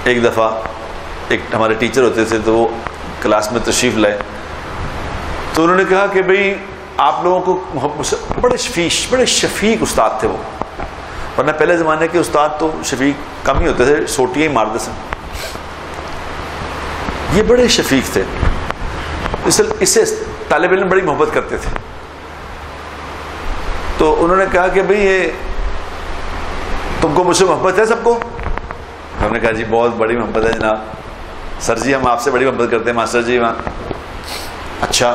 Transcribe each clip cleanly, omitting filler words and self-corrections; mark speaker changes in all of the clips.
Speaker 1: ایک دفعہ ایک ہمارے ٹیچر ہوتے تھے تو وہ کلاس میں تشریف لائے، تو انہوں نے کہا کہ بھئی آپ لوگوں کو محبت سے بڑے شفیق استاد تھے وہ، ورنہ پہلے زمانے کے استاد تو شفیق کم ہی ہوتے تھے، سوٹیاں ہی مارتے تھے، یہ بڑے شفیق تھے، اس سے طالب علم بڑی محبت کرتے تھے۔ تو انہوں نے کہا کہ بھئی یہ تم کو مجھ سے محبت ہے سب کو؟ ہم نے کہا جی بہت بڑی محبت ہے جناب، سر جی ہم آپ سے بڑی محبت کرتے ہیں ماسٹر جی وہاں۔ اچھا،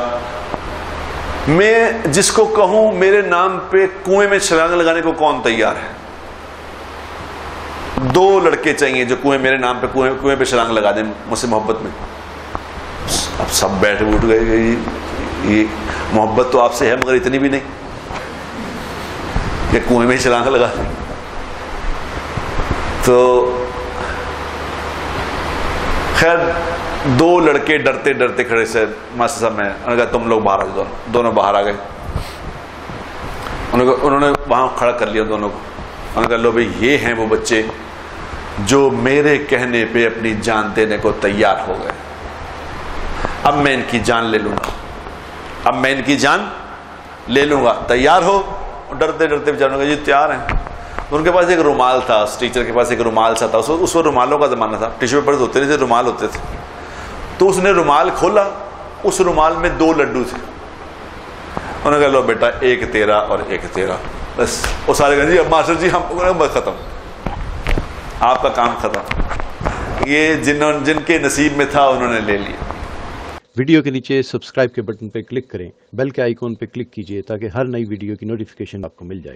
Speaker 1: میں جس کو کہوں میرے نام پہ کنویں میں چھلانگ لگانے کو کون تیار ہے؟ 2 لڑکے چاہیے جو میرے نام پہ کنویں پہ چھلانگ لگا دیں مجھ سے محبت میں۔ اب سب بیٹھ اٹھ گئے، یہ محبت تو آپ سے ہے مگر اتنی بھی نہیں کہ کنویں میں چھلانگ لگا دیں۔ تو خیر 2 لڑکے ڈرتے ڈرتے کھڑے سے ماسٹر صاحب میں انہوں نے کہا تم لوگ باہر آ جاؤ، دونوں باہر آ گئے، انہوں نے وہاں کھڑا کر لیا دونوں کو، انہوں نے کہا لو بھائی یہ ہیں وہ بچے جو میرے کہنے پہ اپنی جان دینے کو تیار ہو گئے، اب میں ان کی جان لے لوں گا، تیار ہو؟ ڈرتے ڈرتے بیچاروں نے کہا جی تیار ہیں۔ ان کے پاس ایک رومال تھا، اس ٹیچر کے پاس ایک رومال سا تھا، اس وقت رومالوں کا زمانہ تھا، ٹیشو پیپر ہوتے نہیں تھے، رومال ہوتے تھے، تو اس نے رومال کھولا، اس رومال میں 2 لڈو تھے، انہوں نے کہا لو بیٹا ایک تیرا اور ایک تیرا، بس وہ سارے کہا جی اب ماسٹر جی ہم بس ختم، آپ کا کام ختم، یہ جن کے نصیب میں تھا انہوں نے لے لیا۔
Speaker 2: ویڈیو کے نیچے سبسکرائب کے بٹن پہ کلک کریں، بیل کے آئیکن پہ کلک کیجئے تاکہ ہر نئی ویڈیو کی نوٹیفیکیشن آپ کو مل جائے۔